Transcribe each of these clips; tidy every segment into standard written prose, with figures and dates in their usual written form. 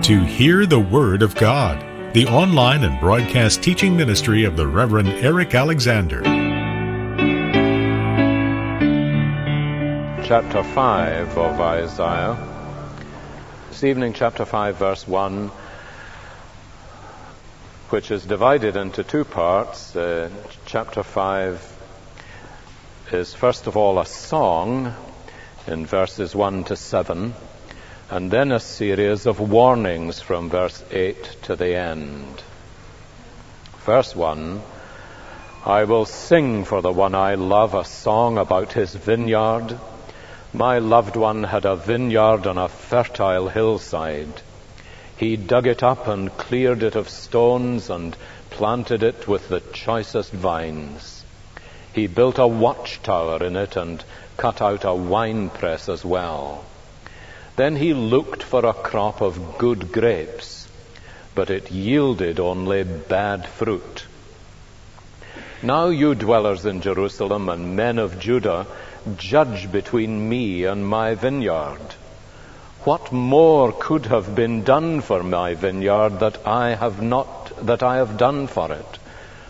to Hear the Word of God, the online and broadcast teaching ministry of the Reverend Eric Alexander. Chapter 5 of Isaiah. This evening, chapter 5, verse 1, which is divided into two parts. Chapter 5 is first of all a song in verses 1 to 7, and then a series of warnings from verse 8 to the end. Verse 1, I will sing for the one I love a song about his vineyard. My loved one had a vineyard on a fertile hillside. He dug it up and cleared it of stones and planted it with the choicest vines. He built a watchtower in it and cut out a winepress as well. Then he looked for a crop of good grapes, but it yielded only bad fruit. Now you dwellers in Jerusalem and men of Judah, judge between me and my vineyard. What more could have been done for my vineyard that I have done for it?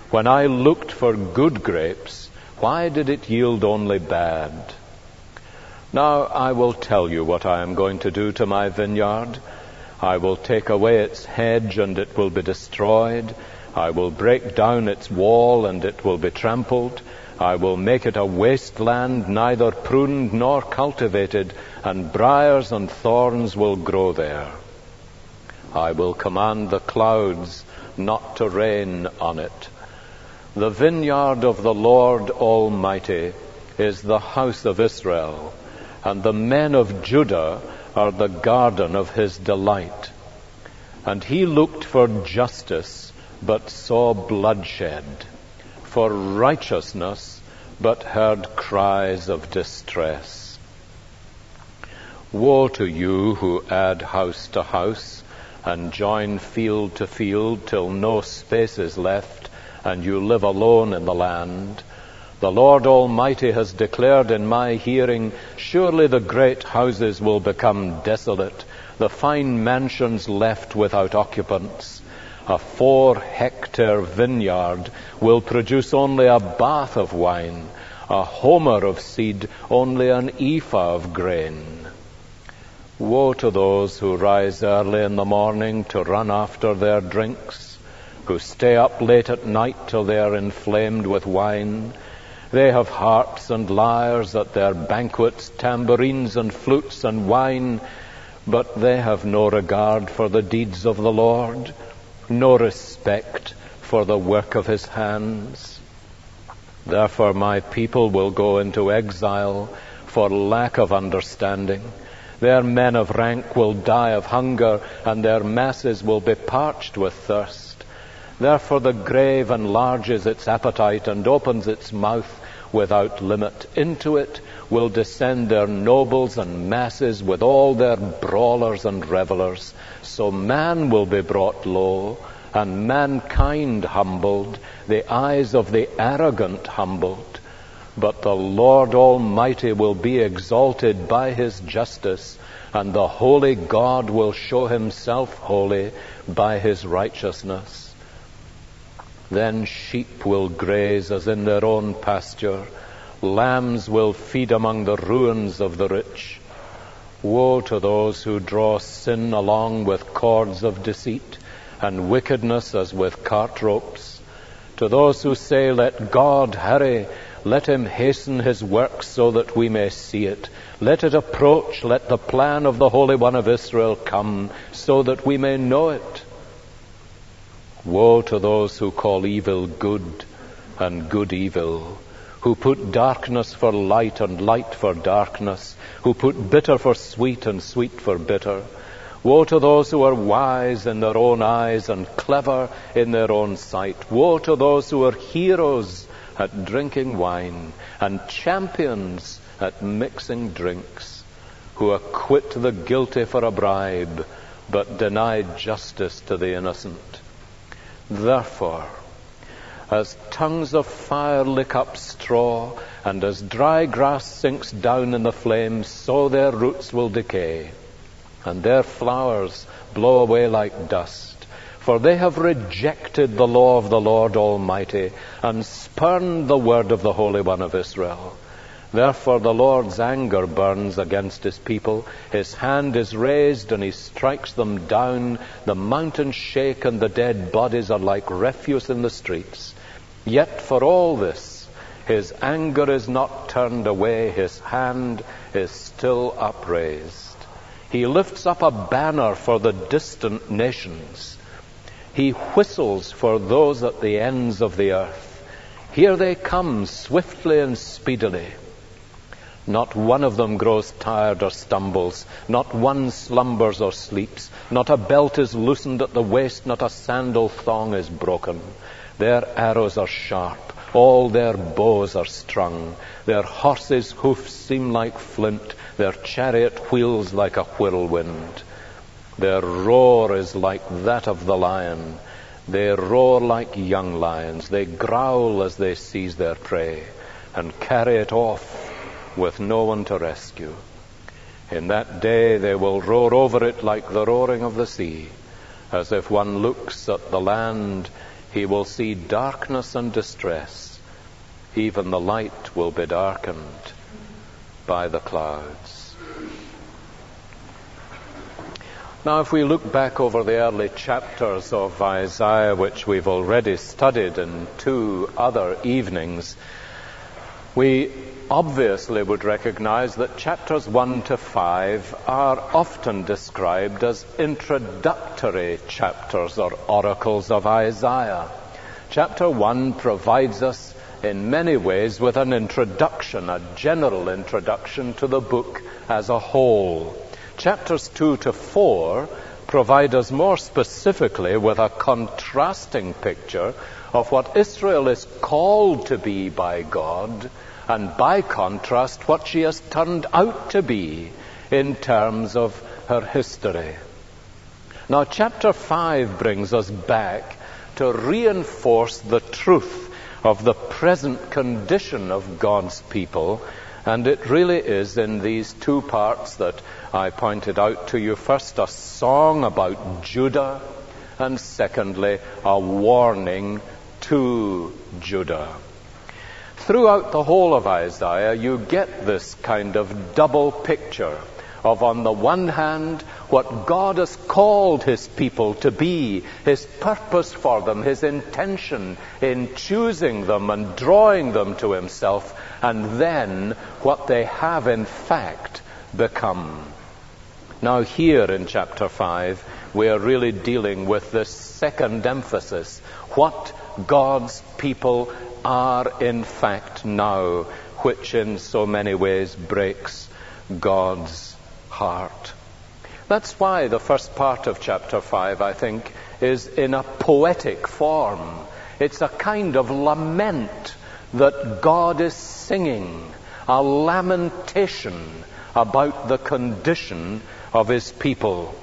When I looked for good grapes, why did it yield only bad? Now I will tell you what I am going to do to my vineyard. I will take away its hedge, and it will be destroyed. I will break down its wall, and it will be trampled. I will make it a wasteland, neither pruned nor cultivated, and briars and thorns will grow there. I will command the clouds not to rain on it. The vineyard of the Lord Almighty is the house of Israel, and the men of Judah are the garden of his delight. And he looked for justice, but saw bloodshed, for righteousness, but heard cries of distress. Woe to you who add house to house, and join field to field, till no space is left, and you live alone in the land. The Lord Almighty has declared in my hearing, surely the great houses will become desolate, the fine mansions left without occupants. A 4-hectare vineyard will produce only a bath of wine, a homer of seed, only an ephah of grain. Woe to those who rise early in the morning to run after their drinks, who stay up late at night till they are inflamed with wine. They have harps and lyres at their banquets, tambourines and flutes and wine, but they have no regard for the deeds of the Lord, no respect for the work of his hands. Therefore my people will go into exile for lack of understanding. Their men of rank will die of hunger, and their masses will be parched with thirst. Therefore the grave enlarges its appetite and opens its mouth without limit. Into it will descend their nobles and masses with all their brawlers and revelers. So man will be brought low, and mankind humbled, the eyes of the arrogant humbled. But the Lord Almighty will be exalted by his justice, and the holy God will show himself holy by his righteousness. Then sheep will graze as in their own pasture. Lambs will feed among the ruins of the rich. Woe to those who draw sin along with cords of deceit, and wickedness as with cart ropes. To those who say, let God hurry, let him hasten his work so that we may see it. Let it approach, let the plan of the Holy One of Israel come, so that we may know it. Woe to those who call evil good and good evil, who put darkness for light and light for darkness, who put bitter for sweet and sweet for bitter. Woe to those who are wise in their own eyes and clever in their own sight. Woe to those who are heroes at drinking wine and champions at mixing drinks, who acquit the guilty for a bribe, but deny justice to the innocent. Therefore, as tongues of fire lick up straw, and as dry grass sinks down in the flames, so their roots will decay. and their flowers blow away like dust. For they have rejected the law of the Lord Almighty, and spurned the word of the Holy One of Israel. Therefore the Lord's anger burns against his people. His hand is raised, and he strikes them down. The mountains shake, and the dead bodies are like refuse in the streets. Yet for all this, his anger is not turned away. His hand is still upraised. He lifts up a banner for the distant nations. He whistles for those at the ends of the earth. Here they come, swiftly and speedily. Not one of them grows tired or stumbles. Not one slumbers or sleeps. Not a belt is loosened at the waist. Not a sandal thong is broken. Their arrows are sharp. All their bows are strung. Their horses' hoofs seem like flint. Their chariot wheels like a whirlwind. Their roar is like that of the lion. They roar like young lions. They growl as they seize their prey and carry it off with no one to rescue. In that day they will roar over it like the roaring of the sea. As if one looks at the land, he will see darkness and distress. Even the light will be darkened by the clouds. Now, if we look back over the early chapters of Isaiah, which we've already studied in 2 other evenings, we obviously would recognize that chapters 1 to 5 are often described as introductory chapters or oracles of Isaiah. Chapter 1 provides us in many ways with an introduction, a general introduction to the book as a whole. Chapters 2 to 4 provide us more specifically with a contrasting picture of what Israel is called to be by God, and by contrast what she has turned out to be in terms of her history. Now, chapter 5 brings us back to reinforce the truth of the present condition of God's people, and it really is in these 2 parts that I pointed out to you. First, a song about Judah, and secondly, a warning to Judah. Throughout the whole of Isaiah, you get this kind of double picture of, on the one hand, what God has called his people to be, his purpose for them, his intention in choosing them and drawing them to himself, and then what they have in fact become. Now here in chapter 5, we are really dealing with this second emphasis, what God's people are in fact now, which in so many ways breaks God's heart. That's why the first part of chapter 5, I think, is in a poetic form. It's a kind of lament that God is singing, a lamentation about the condition of his people.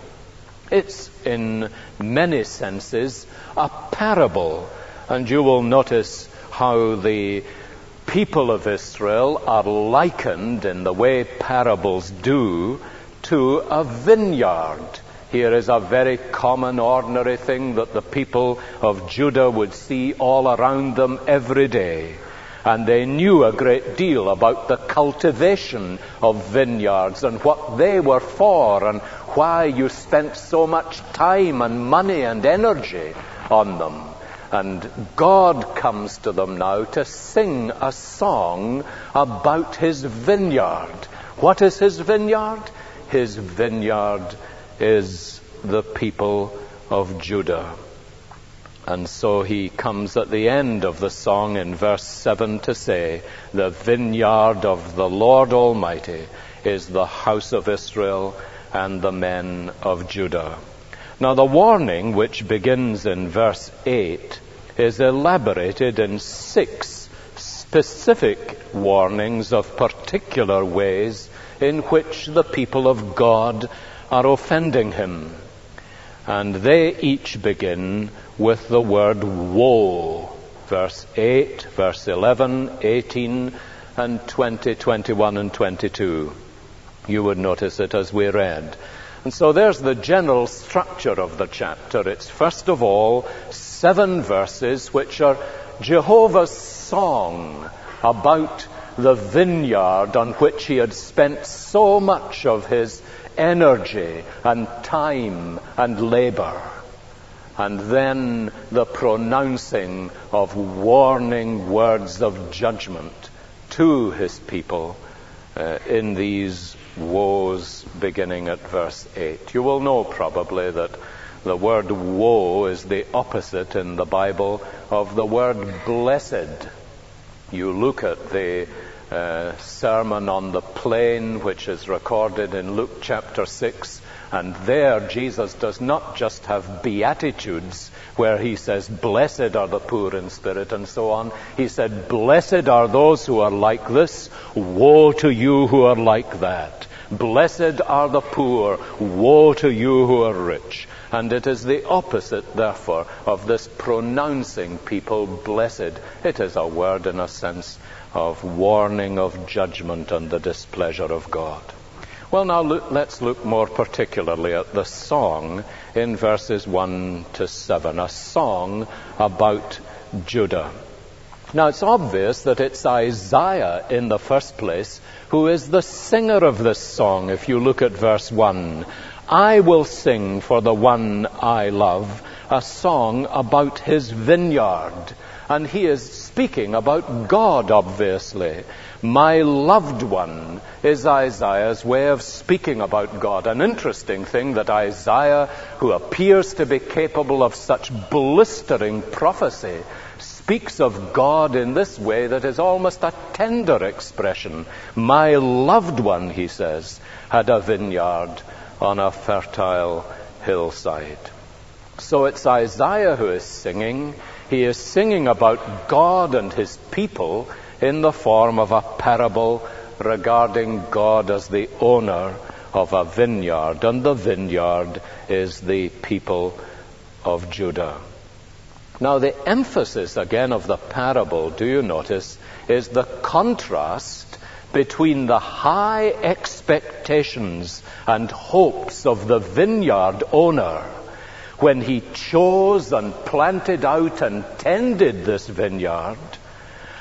It's in many senses a parable, and you will notice how the people of Israel are likened in the way parables do to a vineyard. Here is a very common, ordinary thing that the people of Judah would see all around them every day. And they knew a great deal about the cultivation of vineyards and what they were for and why you spent so much time and money and energy on them. And God comes to them now to sing a song about his vineyard. What is his vineyard? His vineyard is the people of Judah. And so he comes at the end of the song in verse 7 to say, the vineyard of the Lord Almighty is the house of Israel and the men of Judah. Now the warning, which begins in verse 8, is elaborated in 6 specific warnings of particular ways in which the people of God are offending him. And they each begin with the word woe. Verse 8, verse 11, 18, and 20, 21, and 22. You would notice it as we read. And so there's the general structure of the chapter. It's first of all 7 verses which are Jehovah's song about the vineyard on which he had spent so much of his energy and time and labor. And then the pronouncing of warning words of judgment to his people in these woes beginning at verse 8. You will know probably that the word woe is the opposite in the Bible of the word blessed. You look at the Sermon on the Plain, which is recorded in Luke chapter 6, and there Jesus does not just have beatitudes where he says, blessed are the poor in spirit and so on. He said, blessed are those who are like this, woe to you who are like that. Blessed are the poor, woe to you who are rich. And it is the opposite, therefore, of this pronouncing people blessed. It is a word, in a sense, of warning of judgment and the displeasure of God. Well, now let's look more particularly at the song in verses 1 to 7, a song about Judah. Now, it's obvious that it's Isaiah in the first place who is the singer of this song. If you look at verse 1, I will sing for the one I love, a song about his vineyard. And he is speaking about God, obviously. My loved one is Isaiah's way of speaking about God. An interesting thing that Isaiah, who appears to be capable of such blistering prophecy, speaks of God in this way that is almost a tender expression. My loved one, he says, had a vineyard on a fertile hillside. So it's Isaiah who is singing. He is singing about God and his people in the form of a parable regarding God as the owner of a vineyard, and the vineyard is the people of Judah. Now, the emphasis again of the parable, do you notice, is the contrast between the high expectations and hopes of the vineyard owner when he chose and planted out and tended this vineyard,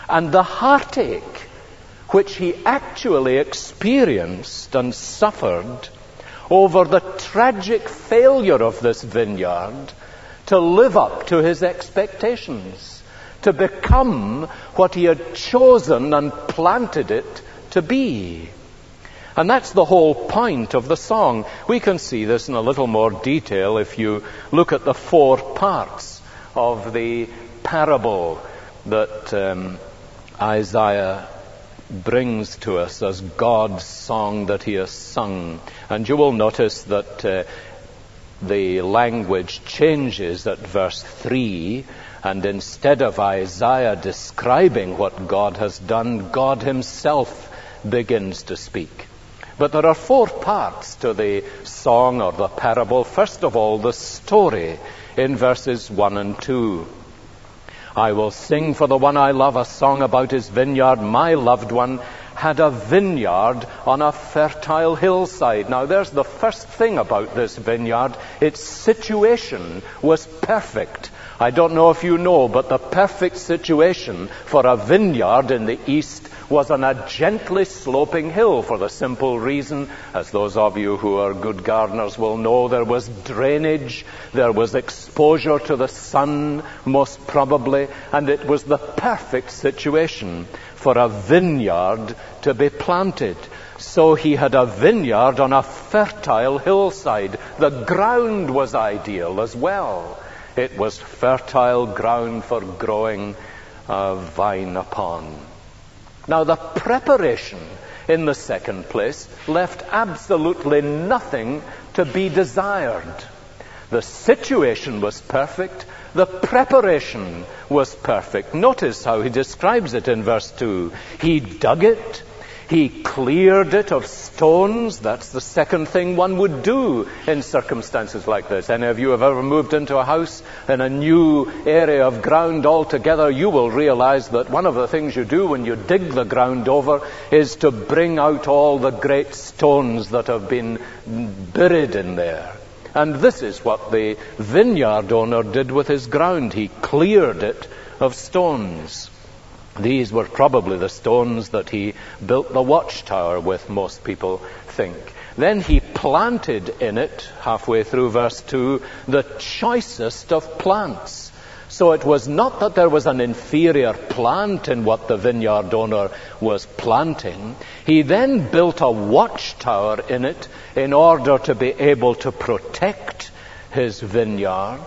and the heartache which he actually experienced and suffered over the tragic failure of this vineyard to live up to his expectations, to become what he had chosen and planted it to be. And that's the whole point of the song. We can see this in a little more detail if you look at the 4 parts of the parable that Isaiah brings to us as God's song that he has sung. And you will notice that the language changes at verse 3, and instead of Isaiah describing what God has done, God himself begins to speak. But there are 4 parts to the song or the parable. First of all, the story in verses 1 and 2. I will sing for the one I love a song about his vineyard. My loved one had a vineyard on a fertile hillside. Now, there's the first thing about this vineyard. Its situation was perfect. I don't know if you know, but the perfect situation for a vineyard in the east was on a gently sloping hill, for the simple reason, as those of you who are good gardeners will know, there was drainage, there was exposure to the sun, most probably, and it was the perfect situation for a vineyard to be planted. So he had a vineyard on a fertile hillside. The ground was ideal as well. It was fertile ground for growing a vine upon. Now, the preparation in the second place left absolutely nothing to be desired. The situation was perfect. The preparation was perfect. Notice how he describes it in verse 2. He dug it. He cleared it of stones. That's the second thing one would do in circumstances like this. Any of you have ever moved into a house in a new area of ground altogether, you will realize that one of the things you do when you dig the ground over is to bring out all the great stones that have been buried in there. And this is what the vineyard owner did with his ground. He cleared it of stones. These were probably the stones that he built the watchtower with, most people think. Then he planted in it, halfway through verse 2, the choicest of plants. So it was not that there was an inferior plant in what the vineyard owner was planting. He then built a watchtower in it in order to be able to protect his vineyard.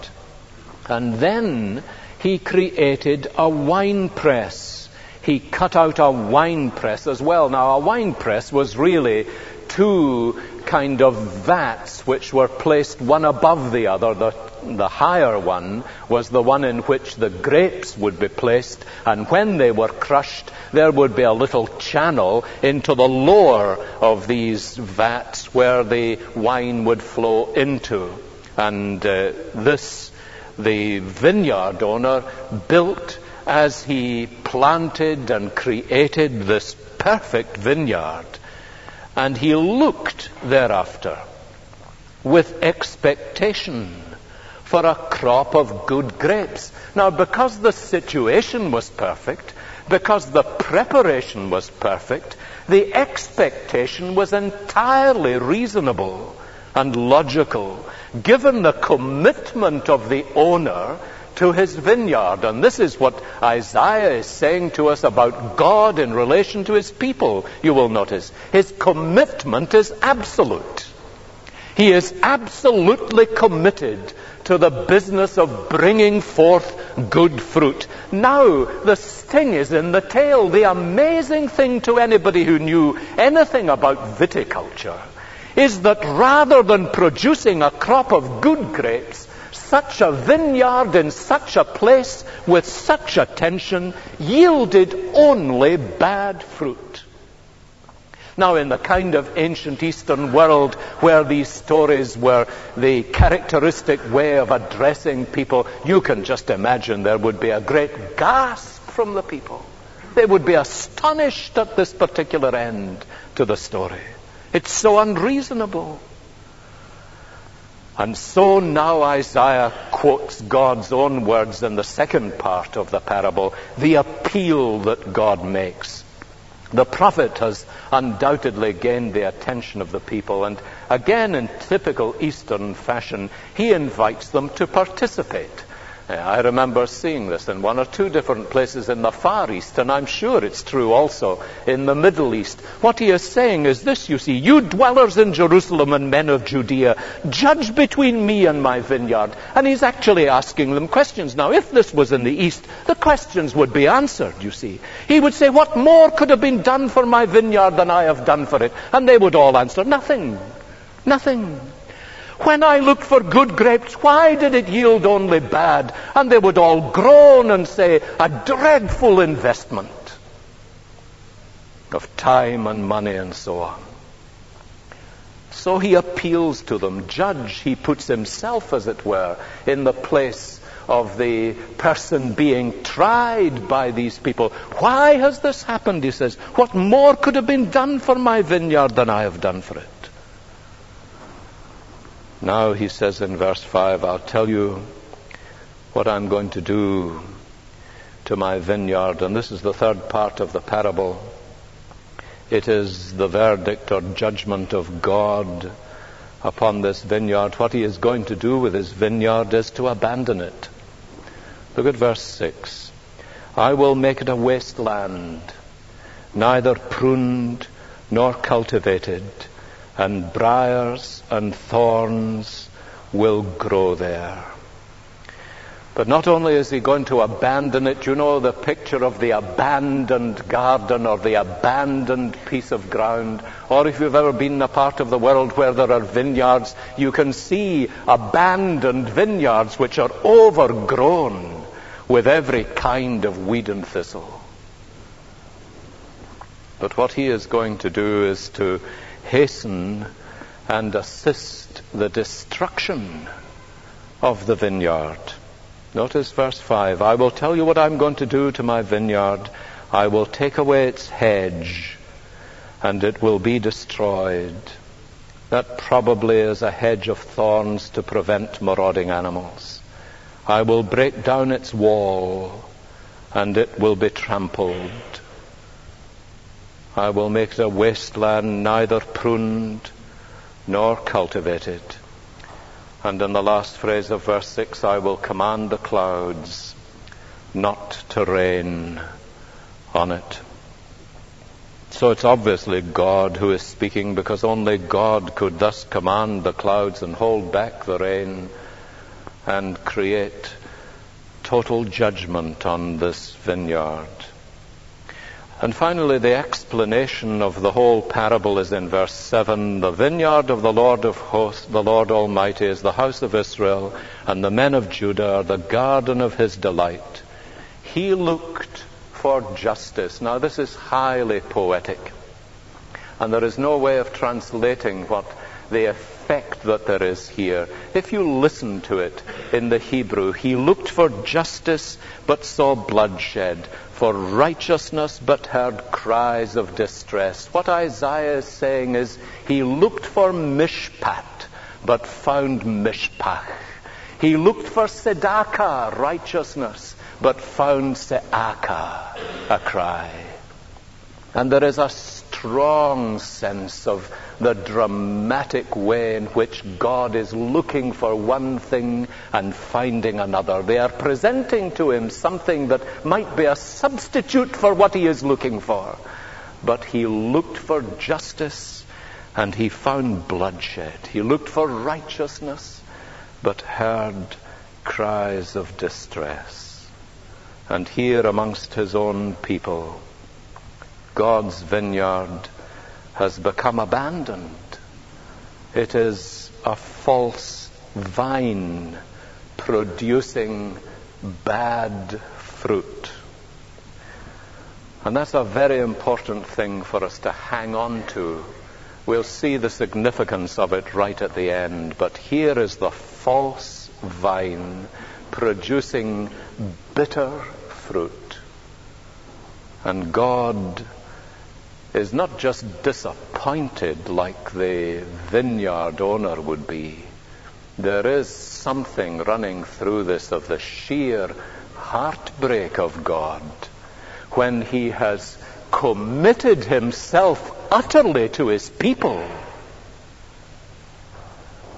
And then he created a wine press. He cut out a wine press as well. Now, a wine press was really two kind of vats which were placed one above the other. The higher one was the one in which the grapes would be placed, and when they were crushed, there would be a little channel into the lower of these vats where the wine would flow into. And this, the vineyard owner built as he planted and created this perfect vineyard. And he looked thereafter with expectation for a crop of good grapes. Now, because the situation was perfect, because the preparation was perfect, the expectation was entirely reasonable and logical, given the commitment of the owner to his vineyard. And this is what Isaiah is saying to us about God in relation to his people. You will notice his commitment is absolute. He is absolutely committed to the business of bringing forth good fruit. Now, the sting is in the tail. The amazing thing to anybody who knew anything about viticulture is that rather than producing a crop of good grapes, such a vineyard in such a place with such attention yielded only bad fruit. Now, in the kind of ancient Eastern world where these stories were the characteristic way of addressing people, you can just imagine there would be a great gasp from the people. They would be astonished at this particular end to the story. It's so unreasonable. And so now Isaiah quotes God's own words in the second part of the parable, the appeal that God makes. The prophet has undoubtedly gained the attention of the people, and again in typical Eastern fashion, he invites them to participate. I remember seeing this in one or two different places in the Far East, and I'm sure it's true also in the Middle East. What he is saying is this, you see, you dwellers in Jerusalem and men of Judea, judge between me and my vineyard. And he's actually asking them questions. Now, if this was in the East, the questions would be answered, you see. He would say, what more could have been done for my vineyard than I have done for it? And they would all answer, nothing. Nothing. When I looked for good grapes, why did it yield only bad? And they would all groan and say, a dreadful investment of time and money and so on. So he appeals to them. Judge, he puts himself, as it were, in the place of the person being tried by these people. Why has this happened, he says. What more could have been done for my vineyard than I have done for it? Now he says in verse 5, I'll tell you what I'm going to do to my vineyard. And this is the third part of the parable. It is the verdict or judgment of God upon this vineyard. What he is going to do with his vineyard is to abandon it. Look at verse 6. I will make it a wasteland, neither pruned nor cultivated, and briars and thorns will grow there. But not only is he going to abandon it, you know the picture of the abandoned garden or the abandoned piece of ground, or if you've ever been in a part of the world where there are vineyards, you can see abandoned vineyards which are overgrown with every kind of weed and thistle. But what he is going to do is to hasten and assist the destruction of the vineyard. Notice verse 5. I will tell you what I'm going to do to my vineyard. I will take away its hedge, and it will be destroyed. That probably is a hedge of thorns to prevent marauding animals. I will break down its wall, and it will be trampled. I will make it a wasteland, neither pruned nor cultivated. And in the last phrase of verse 6, I will command the clouds not to rain on it. So it's obviously God who is speaking, because only God could thus command the clouds and hold back the rain and create total judgment on this vineyard. And finally, the explanation of the whole parable is in verse 7. The vineyard of the Lord of hosts, the Lord Almighty, is the house of Israel, and the men of Judah are the garden of his delight. He looked for justice. Now, this is highly poetic, and there is no way of translating what the effect that there is here. If you listen to it in the Hebrew, he looked for justice but saw bloodshed, for righteousness but heard cries of distress. What Isaiah is saying is, he looked for mishpat but found mishpach. He looked for tzedakah, righteousness, but found se'aka, a cry. And there is a strong sense of the dramatic way in which God is looking for one thing and finding another. They are presenting to him something that might be a substitute for what he is looking for. But he looked for justice and he found bloodshed. He looked for righteousness but heard cries of distress. And here amongst his own people, God's vineyard has become abandoned. It is a false vine producing bad fruit. And that's a very important thing for us to hang on to. We'll see the significance of it right at the end. But here is the false vine producing bitter fruit. And God is not just disappointed like the vineyard owner would be. There is something running through this of the sheer heartbreak of God when he has committed himself utterly to his people,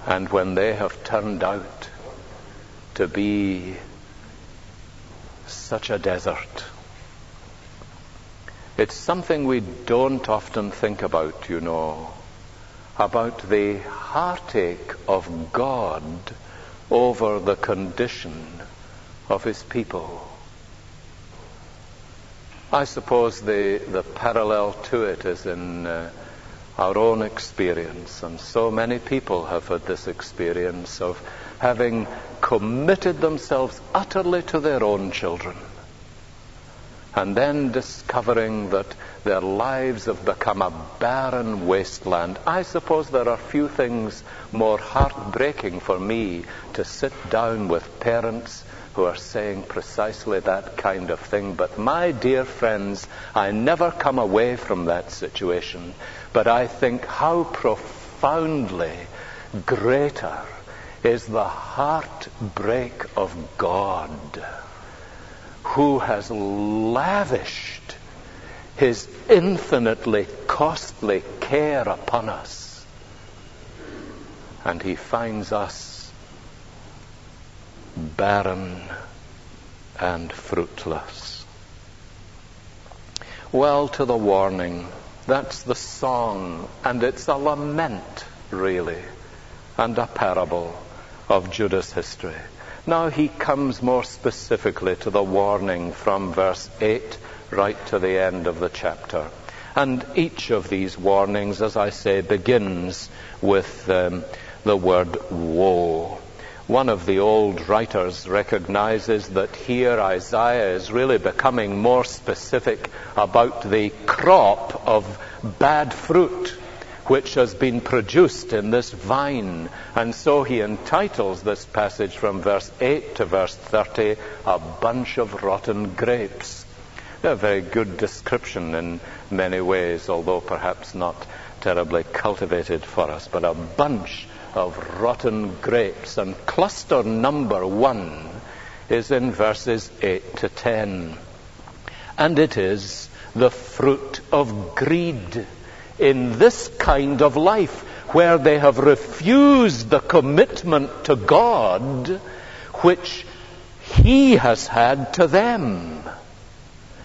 and when they have turned out to be such a desert. It's something we don't often think about, you know, about the heartache of God over the condition of his people. I suppose the parallel to it is in our own experience, and so many people have had this experience of having committed themselves utterly to their own children, and then discovering that their lives have become a barren wasteland. I suppose there are few things more heartbreaking for me to sit down with parents who are saying precisely that kind of thing. But my dear friends, I never come away from that situation. But I think how profoundly greater is the heartbreak of God, who has lavished his infinitely costly care upon us. And he finds us barren and fruitless. Well, to the warning, that's the song, and it's a lament, really, and a parable of Judah's history. Now he comes more specifically to the warning from verse 8 right to the end of the chapter. And each of these warnings, as I say, begins with the word woe. One of the old writers recognizes that here Isaiah is really becoming more specific about the crop of bad fruit which has been produced in this vine. And so he entitles this passage from verse 8 to verse 30, "A bunch of rotten grapes." A very good description in many ways, although perhaps not terribly cultivated for us, but a bunch of rotten grapes. And cluster number 1 is in verses 8 to 10. And it is the fruit of greed in this kind of life, where they have refused the commitment to God which He has had to them.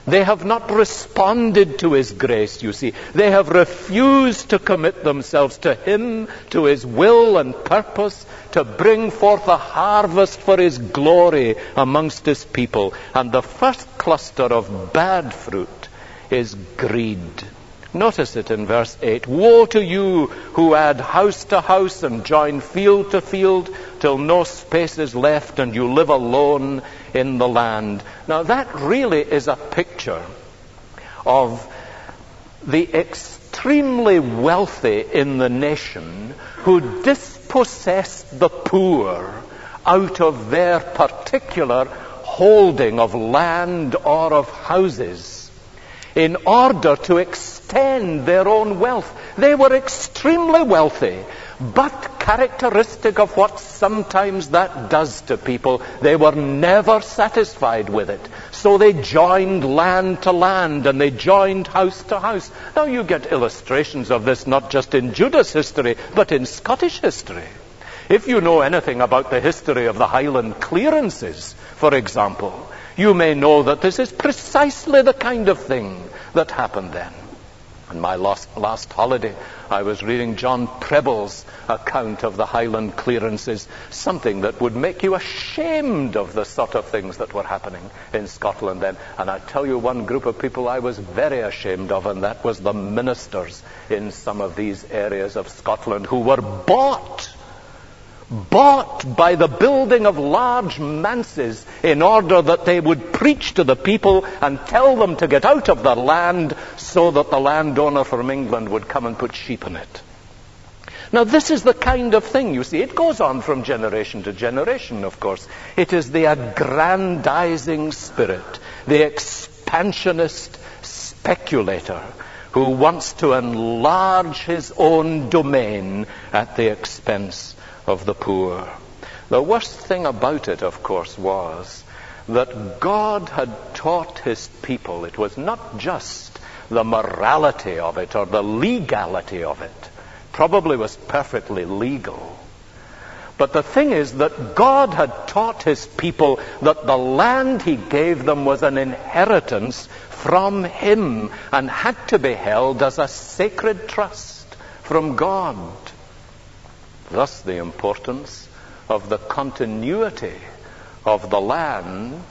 They have not responded to His grace, you see. They have refused to commit themselves to Him, to His will and purpose, to bring forth a harvest for His glory amongst His people. And the first cluster of bad fruit is greed. Notice it in verse 8. "Woe to you who add house to house and join field to field, till no space is left and you live alone in the land." Now that really is a picture of the extremely wealthy in the nation who dispossessed the poor out of their particular holding of land or of houses in order to extend their own wealth. They were extremely wealthy, but characteristic of what sometimes that does to people, they were never satisfied with it. So they joined land to land and they joined house to house. Now you get illustrations of this not just in Judah's history, but in Scottish history. If you know anything about the history of the Highland clearances, for example, you may know that this is precisely the kind of thing that happened then. On my last holiday, I was reading John Preble's account of the Highland clearances, something that would make you ashamed of the sort of things that were happening in Scotland then. And I tell you, one group of people I was very ashamed of, and that was the ministers in some of these areas of Scotland who were bought by the building of large manses in order that they would preach to the people and tell them to get out of their land so that the landowner from England would come and put sheep in it. Now this is the kind of thing, you see, it goes on from generation to generation, of course. It is the aggrandizing spirit, the expansionist speculator who wants to enlarge his own domain at the expense of the poor. The worst thing about it, of course, was that God had taught His people. It was not just the morality of it or the legality of it. Probably was perfectly legal. But the thing is that God had taught His people that the land He gave them was an inheritance from Him and had to be held as a sacred trust from God. Thus the importance of the continuity of the land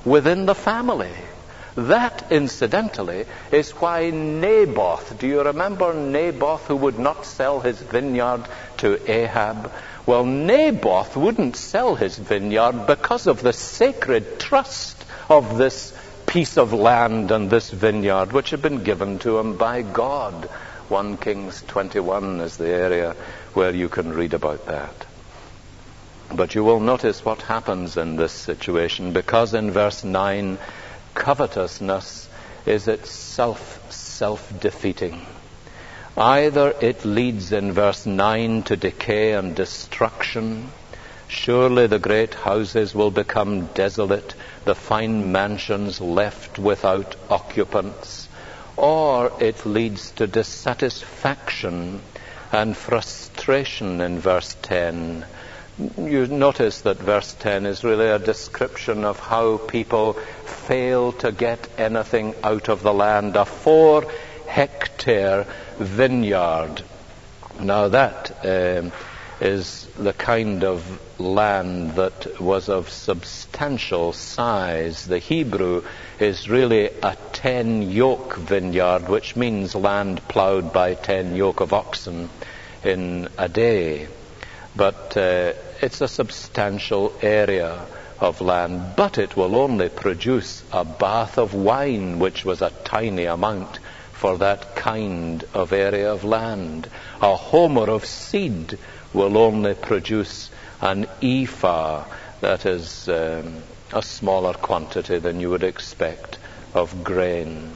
within the family. That, incidentally, is why Naboth, do you remember Naboth who would not sell his vineyard to Ahab? Well, Naboth wouldn't sell his vineyard because of the sacred trust of this piece of land and this vineyard which had been given to him by God. 1 Kings 21 is the area where you can read about that. But you will notice what happens in this situation, because in verse 9, covetousness is itself self-defeating. Either it leads in verse 9 to decay and destruction. Surely the great houses will become desolate, the fine mansions left without occupants. Or it leads to dissatisfaction and frustration in verse 10. You notice that verse 10 is really a description of how people fail to get anything out of the land. A 4-hectare vineyard. Now that is the kind of land that was of substantial size. The Hebrew is really a 10-yoke vineyard, which means land ploughed by 10 yoke of oxen in a day. But it's a substantial area of land, but it will only produce a bath of wine, which was a tiny amount for that kind of area of land. A homer of seed will only produce an ephah, that is a smaller quantity than you would expect of grain.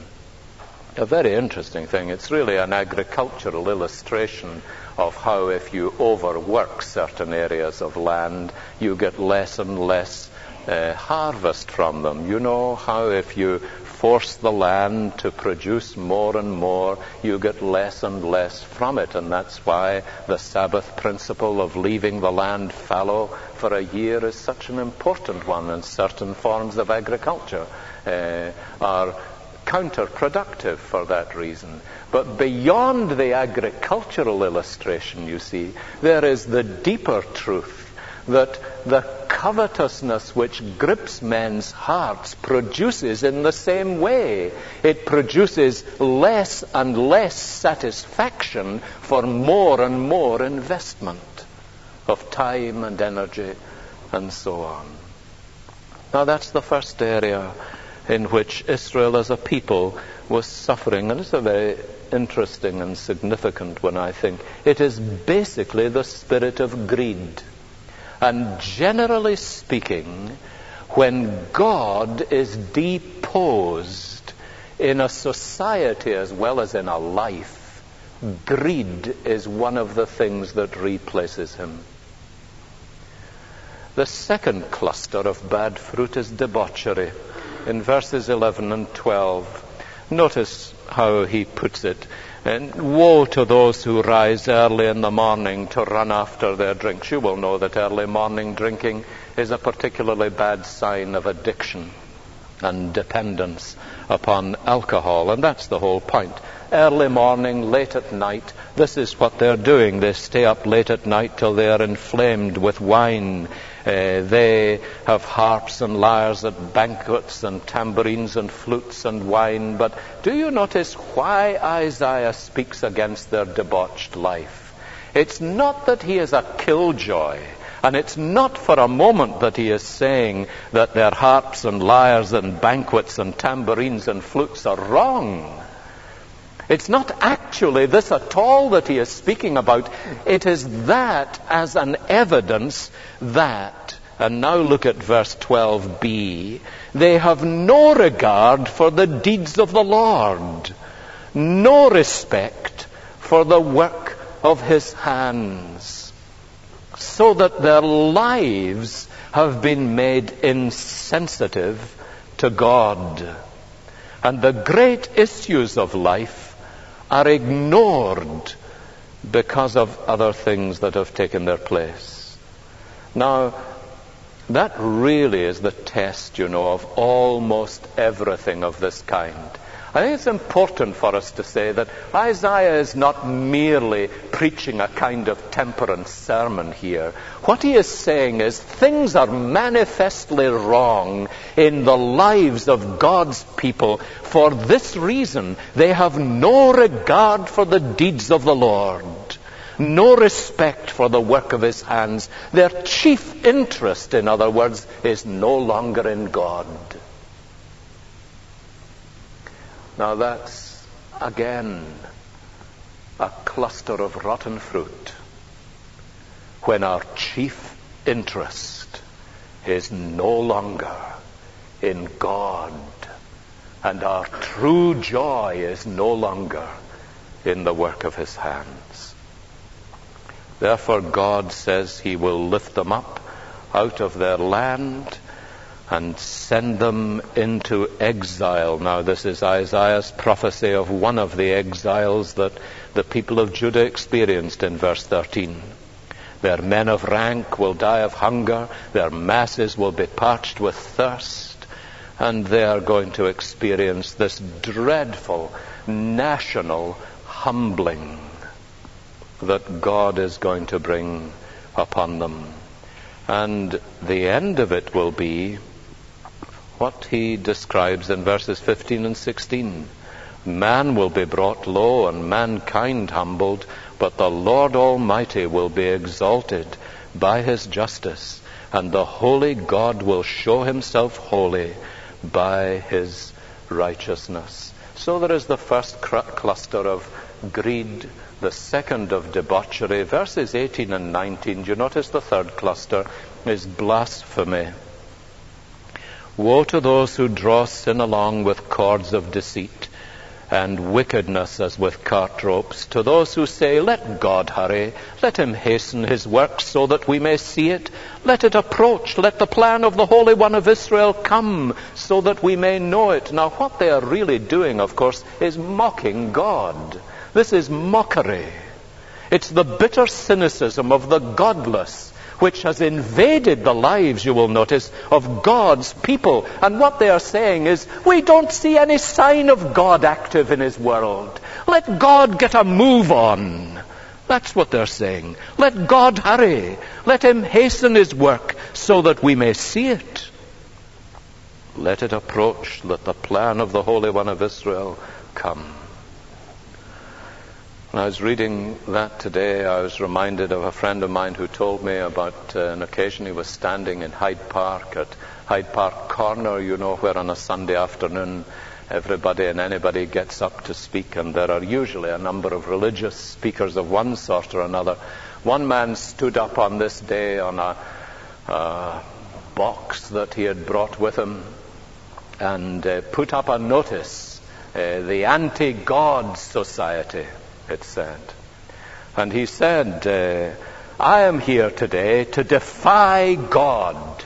A very interesting thing. It's really an agricultural illustration of how if you overwork certain areas of land, you get less and less harvest from them. You know how if you force the land to produce more and more, you get less and less from it. And that's why the Sabbath principle of leaving the land fallow for a year is such an important one, and certain forms of agriculture are counterproductive for that reason. But beyond the agricultural illustration, you see, there is the deeper truth that the covetousness which grips men's hearts produces in the same way. It produces less and less satisfaction for more and more investment of time and energy and so on. Now that's the first area in which Israel as a people was suffering, and it's a very interesting and significant one, I think. It is basically the spirit of greed. And generally speaking, when God is deposed in a society as well as in a life, greed is one of the things that replaces him. The second cluster of bad fruit is debauchery. In verses 11 and 12, notice how he puts it. And woe to those who rise early in the morning to run after their drinks. You will know that early morning drinking is a particularly bad sign of addiction and dependence upon alcohol. And that's the whole point. Early morning, late at night, this is what they're doing. They stay up late at night till they are inflamed with wine. They have harps and lyres at banquets and tambourines and flutes and wine. But do you notice why Isaiah speaks against their debauched life? It's not that he is a killjoy, and it's not for a moment that he is saying that their harps and lyres and banquets and tambourines and flutes are wrong. It's not actually this at all that he is speaking about. It is that as an evidence that, and now look at verse 12b, they have no regard for the deeds of the Lord, no respect for the work of his hands, so that their lives have been made insensitive to God. And the great issues of life are ignored because of other things that have taken their place. Now, that really is the test, you know, of almost everything of this kind. I think it's important for us to say that Isaiah is not merely preaching a kind of temperance sermon here. What he is saying is things are manifestly wrong in the lives of God's people. For this reason, they have no regard for the deeds of the Lord, no respect for the work of his hands. Their chief interest, in other words, is no longer in God. Now that's, again, a cluster of rotten fruit, when our chief interest is no longer in God, and our true joy is no longer in the work of his hands. Therefore God says he will lift them up out of their land and send them into exile. Now this is Isaiah's prophecy of one of the exiles that the people of Judah experienced in verse 13. Their men of rank will die of hunger, their masses will be parched with thirst, and they are going to experience this dreadful national humbling that God is going to bring upon them. And the end of it will be what he describes in verses 15 and 16. Man will be brought low and mankind humbled, but the Lord Almighty will be exalted by his justice, and the holy God will show himself holy by his righteousness. So there is the first cluster of greed, the second of debauchery. Verses 18 and 19, do you notice the third cluster is blasphemy. Woe to those who draw sin along with cords of deceit, and wickedness as with cart ropes, to those who say, let God hurry, let him hasten his work so that we may see it. Let it approach, let the plan of the Holy One of Israel come so that we may know it. Now what they are really doing, of course, is mocking God. This is mockery. It's the bitter cynicism of the godless, which has invaded the lives, you will notice, of God's people. And what they are saying is, we don't see any sign of God active in his world. Let God get a move on. That's what they're saying. Let God hurry. Let him hasten his work so that we may see it. Let it approach. Let the plan of the Holy One of Israel come. When I was reading that today, I was reminded of a friend of mine who told me about an occasion he was standing in Hyde Park, at Hyde Park Corner, you know, where on a Sunday afternoon everybody and anybody gets up to speak, and there are usually a number of religious speakers of one sort or another. One man stood up on this day on a box that he had brought with him and put up a notice, the Anti-God Society, it said. And he said, I am here today to defy God.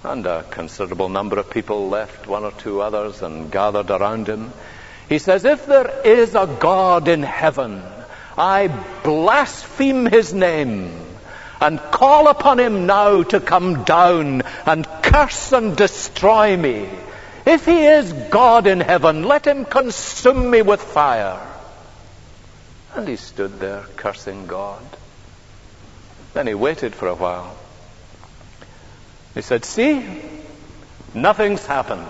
And a considerable number of people left, one or two others, and gathered around him. He says, if there is a God in heaven, I blaspheme his name and call upon him now to come down and curse and destroy me. If he is God in heaven, let him consume me with fire. And he stood there cursing God. Then he waited for a while. He said, see, nothing's happened.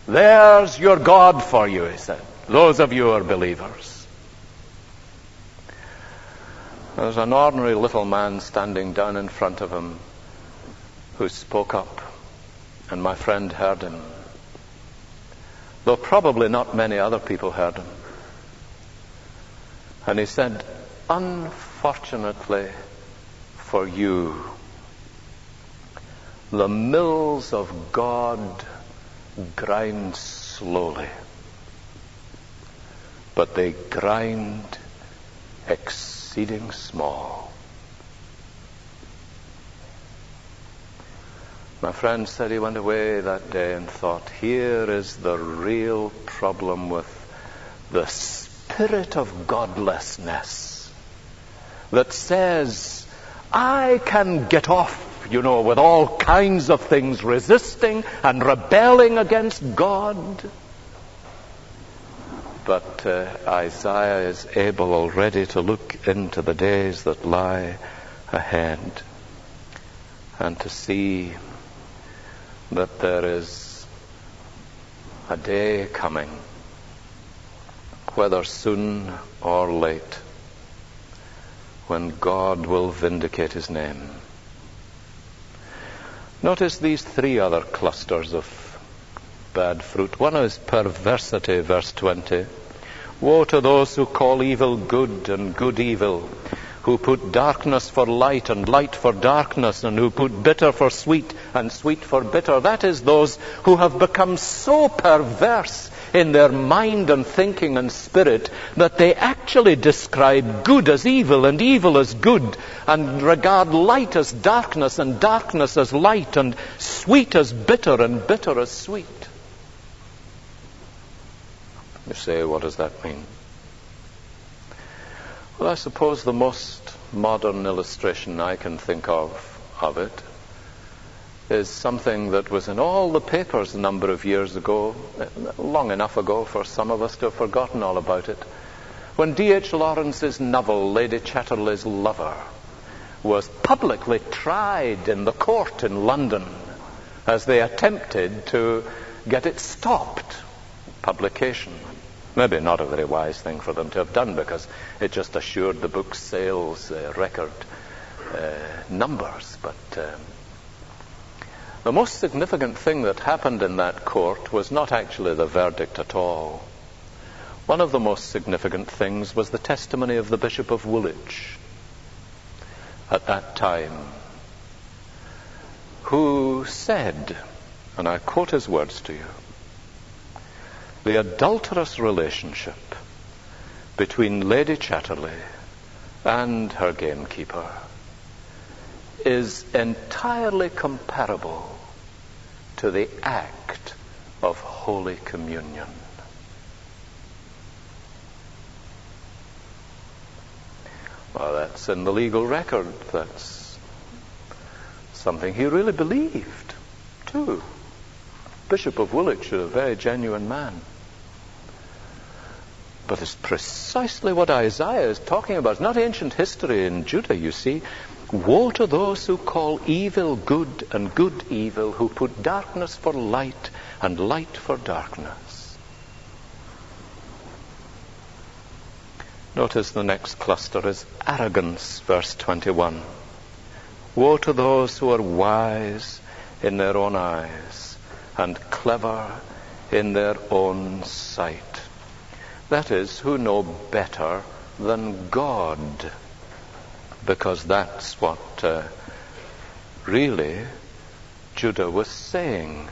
There's your God for you, he said. Those of you who are believers. There's an ordinary little man standing down in front of him who spoke up, and my friend heard him, though probably not many other people heard him. And he said, unfortunately for you, the mills of God grind slowly, but they grind exceeding small. My friend said he went away that day and thought, here is the real problem with the spirit of godlessness that says, I can get off, with all kinds of things, resisting and rebelling against God. But Isaiah is able already to look into the days that lie ahead and to see that there is a day coming, whether soon or late, when God will vindicate his name. Notice these three other clusters of bad fruit. One is perversity, verse 20. Woe to those who call evil good and good evil, who put darkness for light and light for darkness, and who put bitter for sweet and sweet for bitter. That is, those who have become so perverse in their mind and thinking and spirit that they actually describe good as evil and evil as good, and regard light as darkness and darkness as light, and sweet as bitter and bitter as sweet. You say, what does that mean? Well, I suppose the most modern illustration I can think of it is something that was in all the papers a number of years ago, long enough ago for some of us to have forgotten all about it, when D.H. Lawrence's novel, Lady Chatterley's Lover, was publicly tried in the court in London as they attempted to get it stopped. publication. Maybe not a very wise thing for them to have done, because it just assured the book's sales record numbers. But the most significant thing that happened in that court was not actually the verdict at all. One of the most significant things was the testimony of the Bishop of Woolwich at that time, who said, and I quote his words to you, "The adulterous relationship between Lady Chatterley and her gamekeeper is entirely comparable to the act of Holy Communion." Well, that's in the legal record. That's something he really believed, too. Bishop of Woolwich is a very genuine man. But it's precisely what Isaiah is talking about. It's not ancient history in Judah, you see. Woe to those who call evil good and good evil, who put darkness for light and light for darkness. Notice the next cluster is arrogance, verse 21. Woe to those who are wise in their own eyes and clever in their own sight. That is, who know better than God. Because that's what really Judah was saying.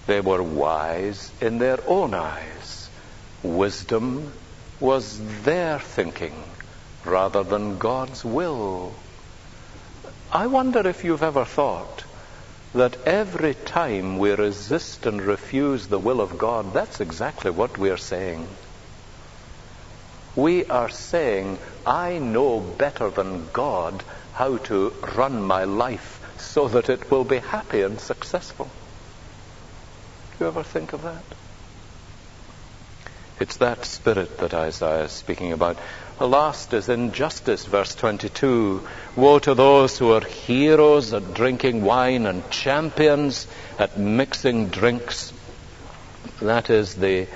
They were wise in their own eyes. Wisdom was their thinking rather than God's will. I wonder if you've ever thought that every time we resist and refuse the will of God, that's exactly what we're saying. We are saying, I know better than God how to run my life so that it will be happy and successful. Do you ever think of that? It's that spirit that Isaiah is speaking about. The last is injustice, verse 22. Woe to those who are heroes at drinking wine and champions at mixing drinks. That is the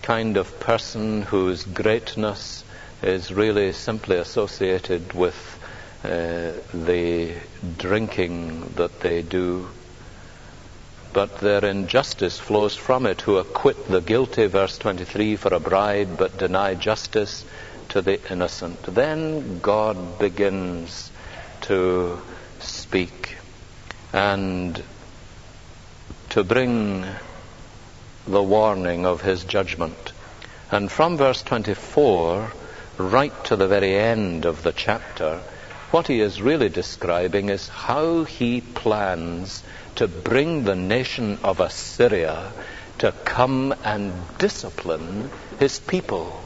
kind of person whose greatness is really simply associated with the drinking that they do. But their injustice flows from it, who acquit the guilty, verse 23, for a bribe, but deny justice to the innocent. Then God begins to speak and to bring the warning of his judgment. And from verse 24 right to the very end of the chapter, what he is really describing is how he plans to bring the nation of Assyria to come and discipline his people.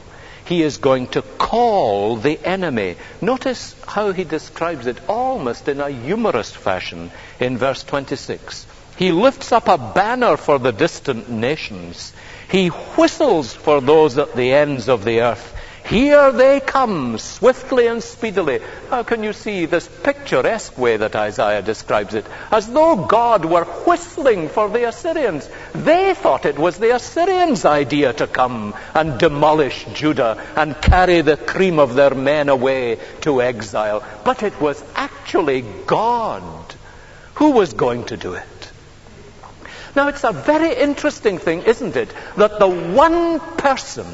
He is going to call the enemy. Notice how he describes it almost in a humorous fashion in verse 26. He lifts up a banner for the distant nations. He whistles for those at the ends of the earth. Here they come, swiftly and speedily. How can you see this picturesque way that Isaiah describes it? As though God were whistling for the Assyrians. They thought it was the Assyrians' idea to come and demolish Judah and carry the cream of their men away to exile. But it was actually God who was going to do it. Now, it's a very interesting thing, isn't it, that the one person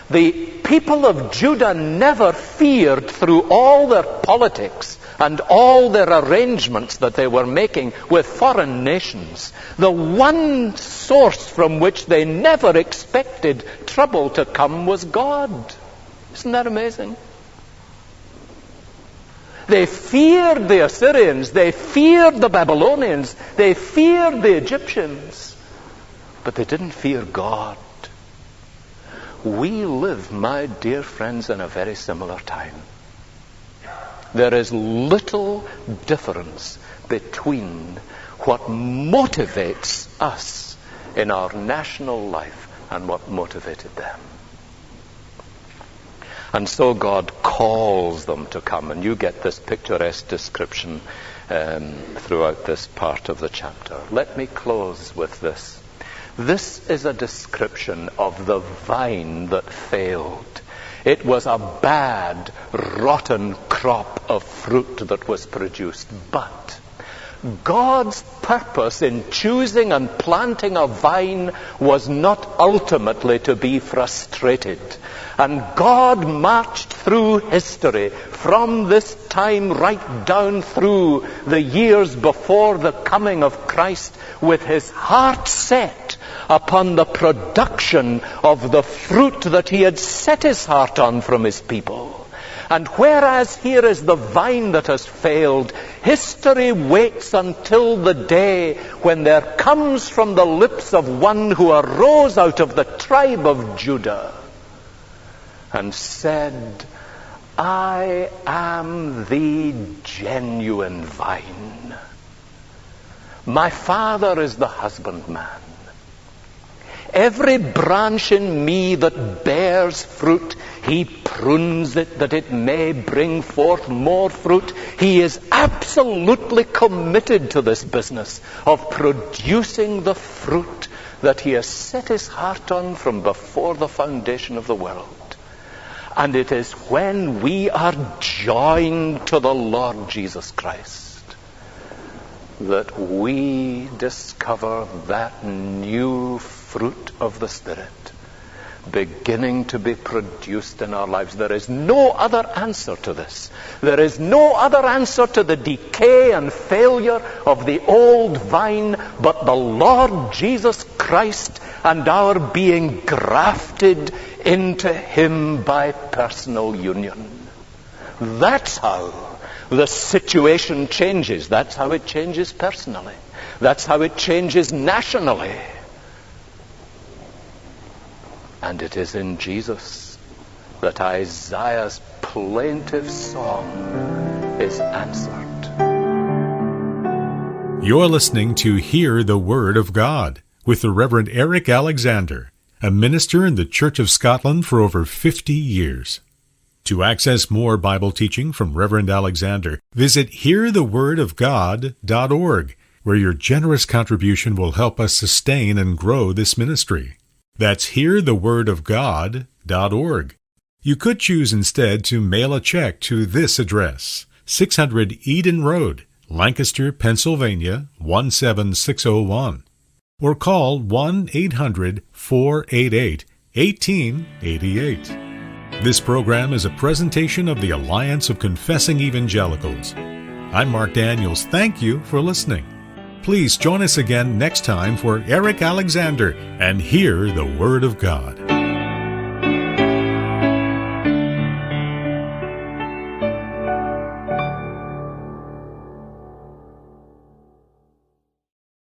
the people of Judah never feared through all their politics and all their arrangements that they were making with foreign nations, the one source from which they never expected trouble to come was God. Isn't that amazing? They feared the Assyrians, they feared the Babylonians, they feared the Egyptians, but they didn't fear God. We live, my dear friends, in a very similar time. There is little difference between what motivates us in our national life and what motivated them. And so God calls them to come, and you get this picturesque description throughout this part of the chapter. Let me close with this. This is a description of the vine that failed. It was a bad, rotten crop of fruit that was produced. But God's purpose in choosing and planting a vine was not ultimately to be frustrated. And God marched through history from this time right down through the years before the coming of Christ with his heart set upon the production of the fruit that he had set his heart on from his people. And whereas here is the vine that has failed, history waits until the day when there comes from the lips of one who arose out of the tribe of Judah and said, I am the genuine vine. My Father is the husbandman. Every branch in me that bears fruit, he prunes it that it may bring forth more fruit. He is absolutely committed to this business of producing the fruit that he has set his heart on from before the foundation of the world. And it is when we are joined to the Lord Jesus Christ that we discover that new fruit of the Spirit beginning to be produced in our lives. There is no other answer to this. There is no other answer to the decay and failure of the old vine but the Lord Jesus Christ and our being grafted into him by personal union. That's how the situation changes. That's how it changes personally. That's how it changes nationally. And it is in Jesus that Isaiah's plaintive song is answered. You're listening to Hear the Word of God with the Reverend Eric Alexander, a minister in the Church of Scotland for over 50 years. To access more Bible teaching from Reverend Alexander, visit hearthewordofgod.org, where your generous contribution will help us sustain and grow this ministry. That's hearthewordofgod.org. You could choose instead to mail a check to this address, 600 Eden Road, Lancaster, Pennsylvania, 17601. Or call 1-800-488-1888. This program is a presentation of the Alliance of Confessing Evangelicals. I'm Mark Daniels. Thank you for listening. Please join us again next time for Eric Alexander and Hear the Word of God.